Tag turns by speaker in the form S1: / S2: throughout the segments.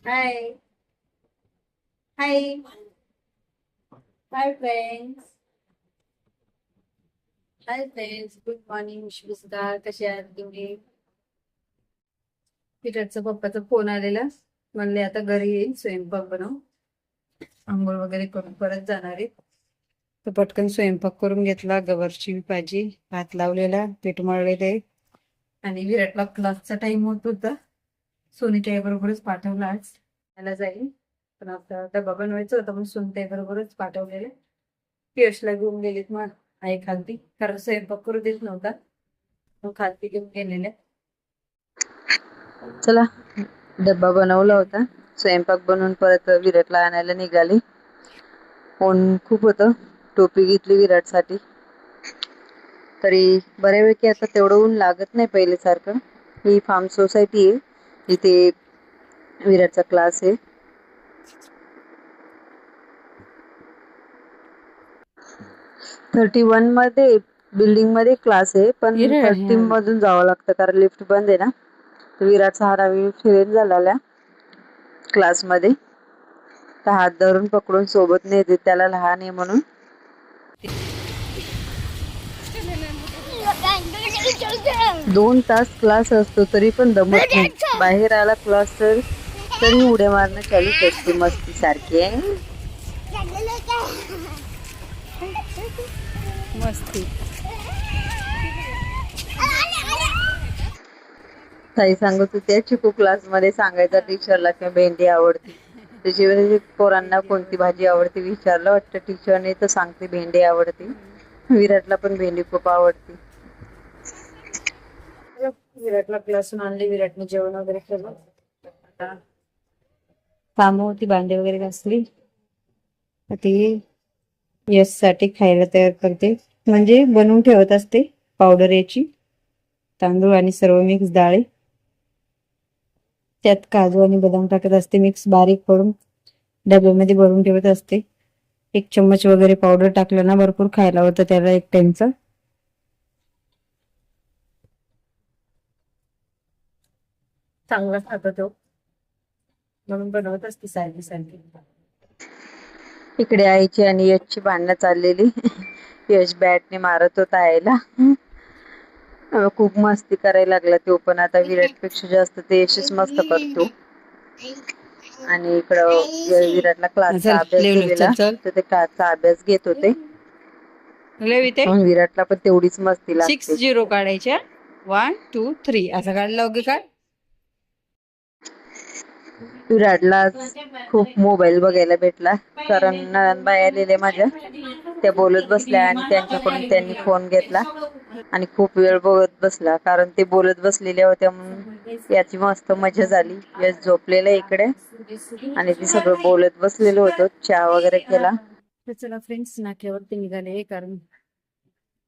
S1: हाय hi hi friends. Hi friends, good morning. शुभसकाळ. कसे आहात तुम्ही? पीटरचा पप्पाचा फोन आलेला. म्हणले आता घरी येईन, स्वयंपाक बनव. आंघोळ वगैरे करून परत जाणार आहे. तर पटकन स्वयंपाक करून घेतला. गवारची भाजी, भात लावलेला, पीठ मळलेले. आणि विराटला क्लासचा टाइम होत होता. सोनीच्या बरोबरच पाठवला आज. त्याला जाईल, पण आता डबा बनवायचा होता म्हणून सोनीताई बरोबरच पाठवलेले. यशला घेऊन गेलीत. मग आई खालती, कारण स्वयंपाक करू देत नव्हता, मग खालती घेऊन गेलेल्या. चला, डब्बा बनवला होता. स्वयंपाक बनवून परत विराटला आणायला निघाली. ऊन खूप होतं. टोपी घेतली विराटसाठी. तरी बऱ्यापैकी आता तेवढं ऊन लागत नाही पहिले सारखं. ही फार्म सोसायटी आहे, इथे विराटचा क्लास आहे. थर्टी वन मध्ये बिल्डिंग मध्ये क्लास आहे, पण 30 मधून जावं लागतं कारण लिफ्ट बंद आहे ना. विराटचा हा नवीन फ्रेंड झालेला क्लास मध्ये, तर हात धरून पकडून सोबत नेते, त्याला लहान आहे म्हणून. 2 तास क्लास असतो तरी पण दमत नाही. बाहेर आला क्लास तर तरी उड्या मारणं चालूच असते, मस्ती सारखी आहे. मस्ती. ताई सांगत होत्या चिकू क्लास मध्ये सांगायचा टीचरला की भेंडी आवडती. त्याची पोरांना कोणती भाजी आवडते विचारलं वाटतं टीचरने, तर सांगते भेंडी आवडते. विराटला पण भेंडी खूप आवडते. विराटला क्लासून आणले. विराटने जेवण वगैरे केलं. कामं होती, भांडे वगैरे घासली. ती यश साठी खायला तयार करते, म्हणजे बनवून ठेवत असते पावडर याची. तांदूळ आणि सर्व मिक्स डाळी, त्यात काजू आणि बदाम टाकत असते, मिक्स बारीक करून डब्यामध्ये भरून ठेवत असते. 1 चम्मच वगैरे पावडर टाकलं ना भरपूर खायला होतं त्याला एक टाइमचं. चांगला खातो तो, म्हणून बनवत असते सारखी सारखी. इकडे आईची आणि यशची भांडणं चाललेली. यश बॅटने मारत होता आईला. खूप मस्ती करायला लागला तो पण आता. विराटपेक्षा जास्त ते यशच मस्त करतो. आणि इकडं विराटला क्लासचा अभ्यास दिलेला, तर ते क्लासचा अभ्यास घेत होते. विराटला पण तेवढीच मस्ती लागते. 6-0 काढायच्या. 1 2 3 असं काढलं वगैरे काय. विराटला खूप मोबाईल बघायला भेटला, कारण नणंदबाई आलेल्या माझ्या, त्या बोलत बसल्या आणि त्यांच्याकडून त्यांनी फोन घेतला आणि खूप वेळ बघत बसला, कारण ते बोलत बसलेल्या होत्या म्हणून याची मस्त मजा झाली. यश झोपलेला इकडे आणि ते सगळं बोलत बसलेलो होतो. चहा वगैरे केला. तर चला फ्रेंड्स, नाक्यावरती निघाले, कारण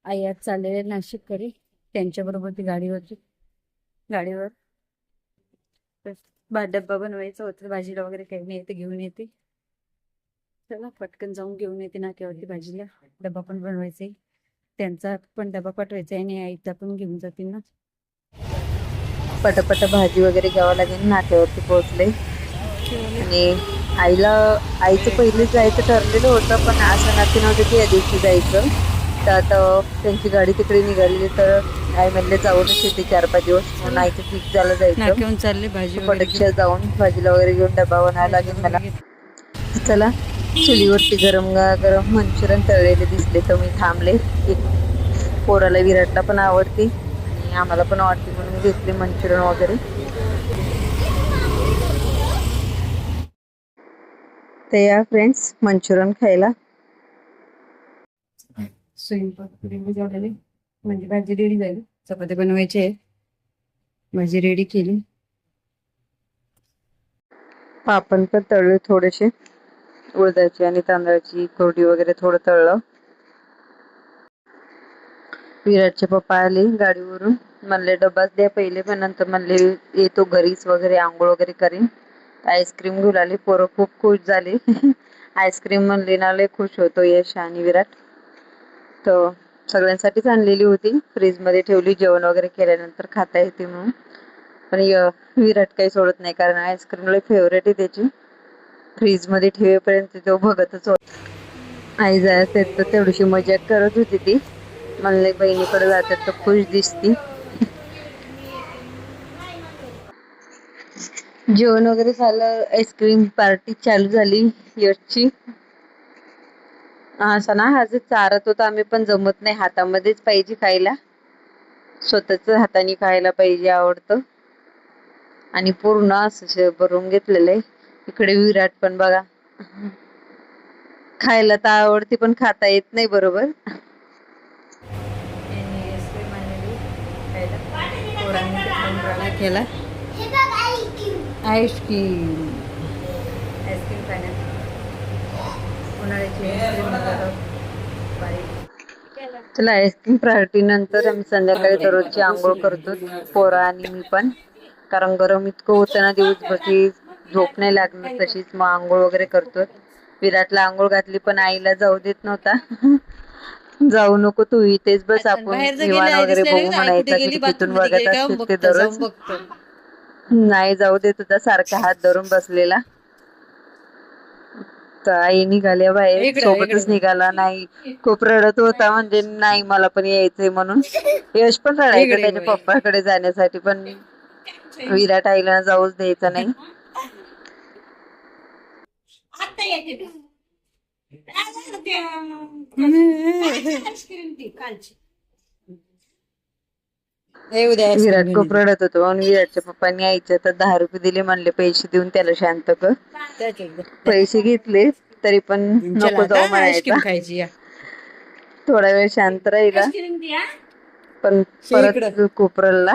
S1: आई आज चाललेले नाशिककडे. त्यांच्या बरोबर ती गाडीवर डब्बा बनवायचा होता. भाजीला वगैरे काही नाही येते, घेऊन येते. चला पटकन जाऊन घेऊन येते नाक्यावरती भाजीला. डब्बा पण बनवायचा आहे, त्यांचा पण डबा पाठवायचा आहे आणि आईचा पण घेऊन जातील ना. पटापट भाजी वगैरे घ्यावं लागेल. नाक्यावरती पोहोचले आणि आईचं पहिले जायचं ठरलेलं होतं, पण असं नक्की नव्हतं की या दिवशी जायचं. तर आता त्यांची गाडी तिकडे निघाली, तर आई म्हणले जाऊनच येते 4-5 दिवस, म्हणून आईचं फिक्स झालं जायचं. घेऊन चालले भाजी, पटकन जाऊन भाजीला वगैरे घेऊन डबा बनायला लागेल मला. चला, चुलीवरती गरम मंचुरियन तळलेले दिसले तर मी थांबले. पोराला विराटला पण आवडते आणि आम्हाला पण आवडते म्हणून घेतले मंचुरियन वगैरे. तर या फ्रेंड्स, मंचुरियन खायला. स्वयंपाक रेडी, म्हणजे भाजी रेडी झाली. चपाती बनवायची आहे, भाजी रेडी केली. पापड पण तळले थोडेसे, उडदाची आणि तांदळाची कोरडी वगैरे थोडं तळलं. विराटचे पप्पा आले गाडीवरून, म्हणले डब्बाच द्या पहिले, पण नंतर म्हणले येतो घरीच वगैरे, आंघोळ वगैरे करीन. आईस्क्रीम घेऊन आले. पोरं खूप खुश झाले. आईस्क्रीम म्हणले ना लय खुश होतो यश आणि विराट. तर सगळ्यांसाठीच आणलेली होती, फ्रीज मध्ये ठेवली, जेवण वगैरे केल्यानंतर खाता येते म्हणून. पण विराट काही सोडत नाही, कारण आईस्क्रीम लय फेवरेट आहे त्याची. फ्रीज मध्ये ठेवेपर्यंत तो बघतच होता. आई जायचं तर तेवढीशी मजा करत होती ती. म्हणले बहिणीकडे जातात तर खुश दिसती. जेवण वगैरे झालं, आईस्क्रीम पार्टी चालू झाली यशची. असं ना आज चारत होता आम्ही, पण जमत नाही, हातामध्येच पाहिजे खायला. स्वतःच हाताने खायला पाहिजे आवडतं. आणि पूर्ण असं भरून घेतलेलं आहे. इकडे विराट पण बघा, खायला तर आवडते पण खाता येत नाही बरोबर. केला आईस्क्रीम खाण्यात चला, आईस्क्रीम पार्टी नंतर आम्ही संध्याकाळी दररोजची आंघोळ करतो, पोरा आणि मी पण. कारण गरम इतकं होतं ना दिवसभर की झोप नाही लागणार, तशीच मग आंघोळ वगैरे करतो. विराटला आंघोळ घातली पण आईला जाऊ देत नव्हता. जाऊ नको तू, इथेच बस, आपण विमान वगैरे बघू म्हणायचा. खिडकीतून बघत असते ते दररोज. नाही जाऊ देत होता, सारखा हात धरून बसलेला. तर आई निघाल्या बाहेर, सोबतच निघाला. नाही, खूप रडत होता, म्हणजे नाही मला पण यायचंय म्हणून. यश पण रडायचं त्याच्या पप्पाकडे जाण्यासाठी, पण विराट आईला जाऊच द्यायचा नाही. विराट खूप रडत होतो, आणि विराटच्या पप्पांनी आईच्या तर 10 रुपये दिले, म्हणले पैसे देऊन त्याला शांत कर. पैसे घेतले तरी पण नको जाऊ म्हणायचा. थोडा वेळ शांत राहिला, पण परत खूप रडला.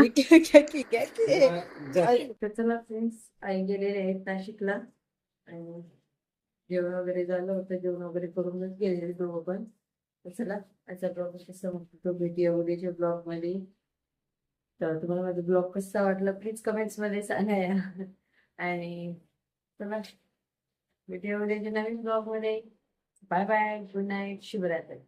S1: चला फ्रेंड्स, आई गेलेले आहेत नाशिकला, आणि जेवण वगैरे झालं होतं, जेवण वगैरे करूनच गेलेले दोघं पण. चला, आजचा ब्लॉग संपतो, भेटूया उद्याच्या ब्लॉग मध्ये. तर तुम्हाला माझा ब्लॉग कसा वाटला प्लीज कमेंट्स मध्ये सांगा. आणि चला, भेटूया उद्याच्या नवीन ब्लॉग मध्ये. बाय बाय, गुड नाईट, शुभरात्री.